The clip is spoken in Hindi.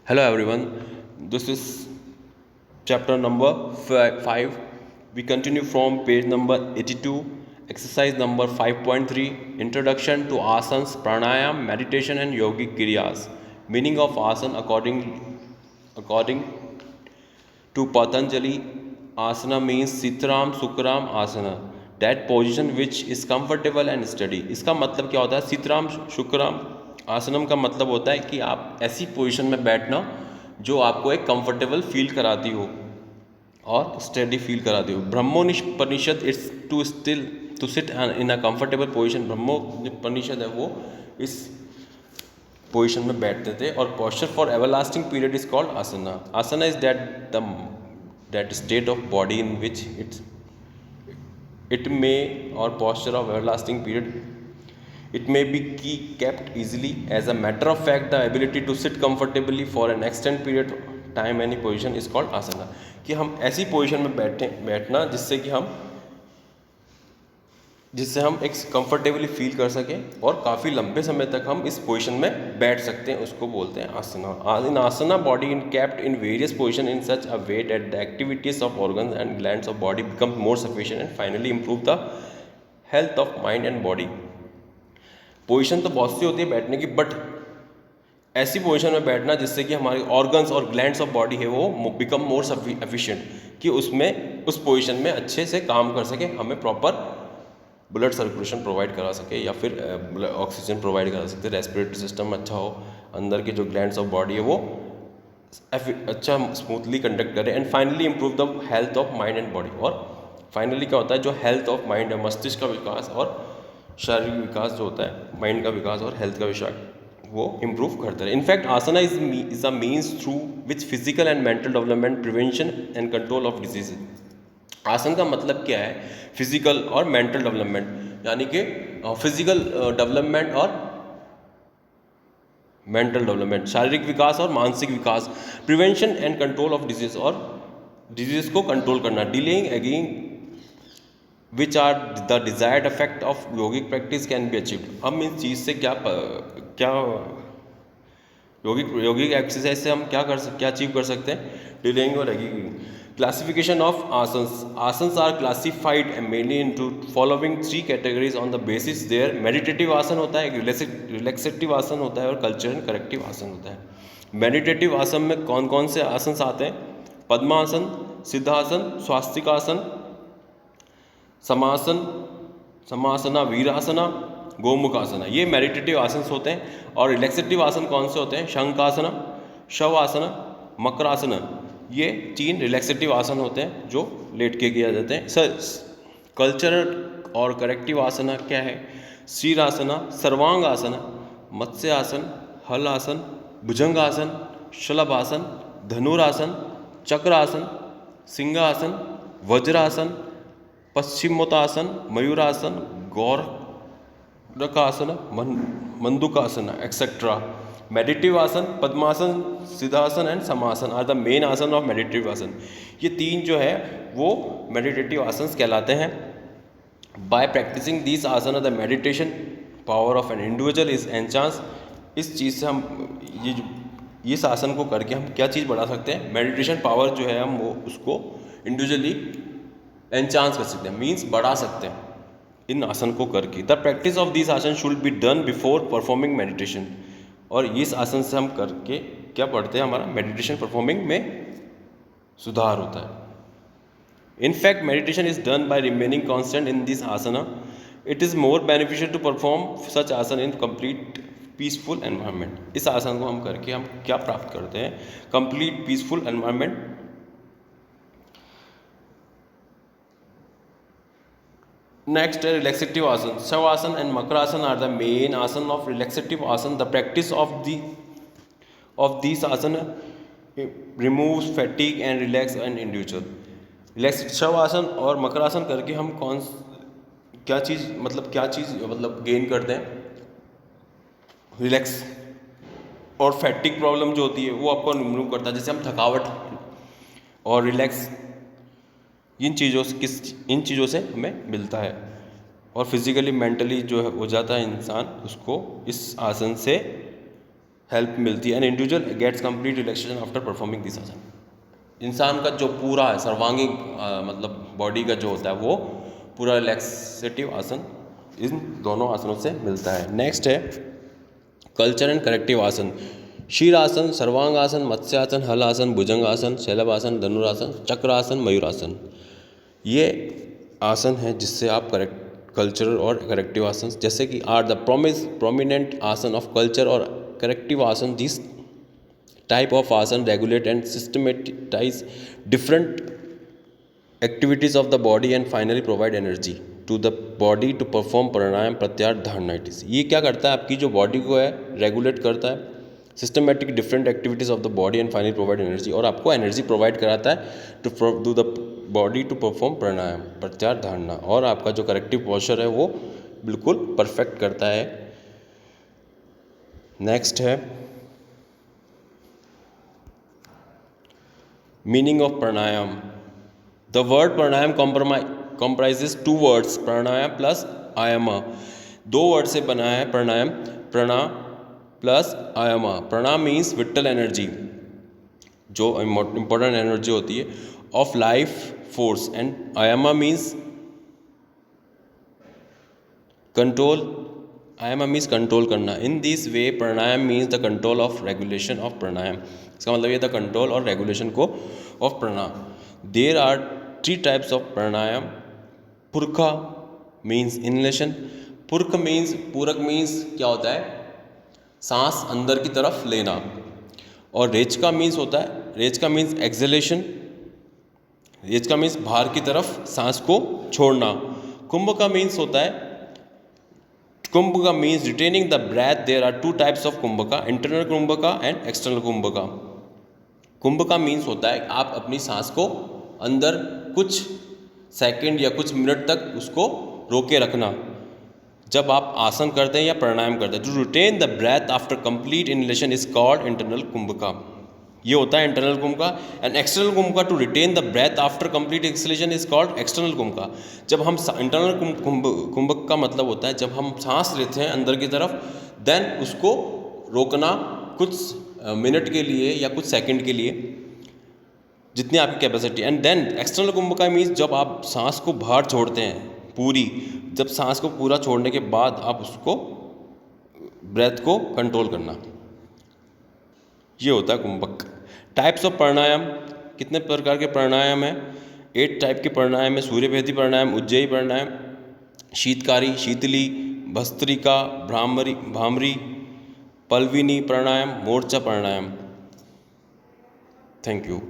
Hello everyone, this is chapter number 5. We continue from page number 82, exercise number 5.3, Introduction to Asanas, Pranayam, Meditation and Yogic Kiryas. Meaning of asana according to Patanjali, asana means Sitram Sukram asana, that position which is comfortable and steady. इसका मतलब क्या होता है? सितराम शुक्राम आसनम का मतलब होता है कि आप ऐसी पोजीशन में बैठना जो आपको एक कंफर्टेबल फील कराती हो और स्टेडी फील कराती हो. ब्रह्मोपनिषद it's to still to sit in a comfortable position. ब्रह्मोपनिषद है वो इस पोजीशन में बैठते थे. और posture for everlasting period is called asana. Asana is that state of body in which it may or posture of everlasting period, it may be kept easily. As a matter of fact, the ability to sit comfortably for an extended period time any position is called asana. कि हम ऐसी पोजीशन में बैठना जिससे हम एक कंफर्टेबली फील कर सकें और काफ़ी लंबे समय तक हम इस पोजीशन में बैठ सकते हैं, उसको बोलते हैं asana. In asana body in kept in various position in such a way that the activities of organs and glands of body become more sufficient and finally improve the health of mind and body. Position तो बहुत सी होती है बैठने की, बट ऐसी पोजीशन में बैठना जिससे कि हमारे ऑर्गन्स और ग्लैंड्स ऑफ बॉडी है वो बिकम मोर एफिशिएंट, कि उसमें उस पोजीशन में अच्छे से काम कर सके, हमें प्रॉपर ब्लड सर्कुलेशन प्रोवाइड करा सके या फिर ऑक्सीजन प्रोवाइड करा सकते, रेस्पिरेटरी सिस्टम अच्छा हो, अंदर के जो ग्लैंड्स ऑफ बॉडी है वो अच्छा स्मूथली कंडक्ट करे, and finally improve the health of mind and body. और फाइनली क्या होता है, जो हेल्थ ऑफ माइंड है, मस्तिष्क का विकास और शारीरिक विकास जो होता है, माइंड का विकास और हेल्थ का विकास, वो इम्प्रूव करता है. In fact asana is a means through which physical and mental development, prevention and control of disease. Asana का मतलब क्या है? फिजिकल और मेंटल डेवलपमेंट, यानी कि फिजिकल डेवलपमेंट और मेंटल डेवलपमेंट, शारीरिक विकास और मानसिक विकास, prevention and control of disease, और डिजीज को कंट्रोल करना, delaying again which are the desired effect of yogic practice can be achieved. हम इस चीज़ से क्या योगिक एक्सरसाइज से हम क्या अचीव कर सकते हैं? डिलेइंग और again. Classification of asanas. Asanas are classified mainly into following 3 categories on the basis their meditative आसन होता है, एक रिलैक्सेटिव आसन होता है और कल्चरल करेक्टिव आसन होता है. मेडिटेटिव आसन में कौन कौन से आसन आते हैं? पद्मासन, सिद्धासन, स्वास्तिकासन, समासना, वीरासना, गोमुखासना, ये मेडिटेटिव आसन होते हैं. और रिलैक्सेटिव आसन कौन से होते हैं? शंखासना, शवासना, मकरासना, ये 3 रिलैक्सेटिव आसन होते हैं जो लेट के किया जाते हैं. कल्चरल और करेक्टिव आसना क्या है? शीरासना, सर्वांग आसना, मत्स्य आसन, हल आसन, भुजंग आसन, शलभासन, Dhanurasana, Chakrasana, Simhasana, Vajrasana, Paschimottanasana, Mayurasana, Gaurakasana, Mandukasana etcetera. Meditative asana, Padmasana, Siddhasana and Samasana are the main asana of meditative asana. ये 3 जो है वो मेडिटेटिव आसन कहलाते हैं. By practicing this asana the meditation power of an individual is enhanced. इस चीज़ से हम इस आसन को करके हम क्या चीज़ बढ़ा सकते हैं? मेडिटेशन पावर जो है हम वो उसको इंडिविजुअली एनचांस कर सकते हैं, मीन्स बढ़ा सकते हैं इन आसन को करके. द प्रैक्टिस ऑफ दिस आसन should be done before performing meditation. और इस आसन से हम करके क्या पढ़ते हैं? हमारा मेडिटेशन परफॉर्मिंग में सुधार होता है. In fact, meditation is done by remaining constant in this asana. It is more beneficial to perform such asana in complete peaceful environment. इस आसन को हम करके हम क्या प्राप्त करते हैं? Complete peaceful environment. Next, relaxative asana. Shavasana and Makrasana are the main asana of relaxative asana. The practice of these asana removes fatigue and relax an individual. Shavasana और मकरासन करके हम क्या चीज़ गेन करते हैं? रिलैक्स और फैटिक प्रॉब्लम जो होती है वो आपको रिमूव करता है. जैसे हम थकावट और रिलैक्स इन चीज़ों से हमें मिलता है. और फिजिकली मेंटली जो है हो जाता है इंसान, उसको इस आसन से हेल्प मिलती है and individual gets complete relaxation after performing this asana. इंसान का जो पूरा है सर्वांगीण मतलब बॉडी का जो होता है वो पूरा रिलैक्सेटिव आसन इन दोनों आसनों से मिलता है। नेक्स्ट है कल्चर एंड करेक्टिव आसन। शीरासन, सर्वांगासन, मत्स्यासन, हलासन, भुजंगासन, शैलभासन, धनुरासन, चक्रासन, मयूरासन। ये आसन है जिससे आप कल्चरल और करेक्टिव आसन जैसे कि आर द प्रोमिनेंट आसन ऑफ कल्चर और करेक्टिव आसन। दिस टाइप ऑफ आसन regulate and systematise different activities of the body and finally provide energy to the body to perform प्राणायाम प्रत्याहार धारणा। इट इज ये क्या करता है आपकी जो बॉडी को है रेगुलेट करता है systematic different activities of the body and finally provide energy और आपको एनर्जी प्रोवाइड कराता है to do the body to perform pranayama pratyahara dharana और आपका जो करेक्टिव पोस्चर है वो बिल्कुल परफेक्ट करता है। नेक्स्ट है meaning of pranayama. The word pranayam comprises two words pranaya plus ayama। दो वर्ड से बना है pranayama, prana plus ayama. Prana means vital energy जो इम्पोर्टेंट एनर्जी होती है of life force and ayama means control. Ayama means control करना। In this way pranayama means the control of regulation of pranayama. इसका मतलब ये द कंट्रोल और रेगुलेशन को of pranayama. There are 3 types of pranayama. Puraka means inhalation. Puraka means puraka means क्या होता है सांस अंदर की तरफ लेना और रेचका मीन्स होता है रेचका मीन्स एक्सलेशन। रेचका मीन्स बाहर की तरफ सांस को छोड़ना। कुंभ का मीन्स होता है kumbhaka means retaining the breath. There are 2 types of kumbhaka internal kumbhaka and external kumbhaka. Kumbhaka means होता है आप अपनी सांस को अंदर कुछ सेकंड या कुछ मिनट तक उसको रोके रखना जब आप आसन करते हैं या प्राणायाम करते हैं। To retain the breath after complete inhalation is called internal kumbhaka. ये होता है internal kumbhaka. And external kumbhaka to retain the breath after complete exhalation is called external kumbhaka. जब हम इंटरनल कुंभक का मतलब होता है जब हम सांस लेते हैं अंदर की तरफ देन उसको रोकना कुछ मिनट के लिए या कुछ सेकंड के लिए जितनी आपकी capacity. And then external kumbhaka means जब आप सांस को बाहर छोड़ते हैं पूरी, जब सांस को पूरा छोड़ने के बाद आप उसको ब्रेथ को कंट्रोल करना, ये होता है कुंभक। टाइप्स ऑफ प्राणायाम, कितने प्रकार के प्राणायाम हैं? 8 टाइप के प्राणायाम है। सूर्यभेदी प्राणायाम, उज्जयी प्राणायाम, शीतकारी, शीतली, भस्त्रिका, भ्रामरी, पल्विनी प्राणायाम, मोर्चा प्राणायाम। Thank you.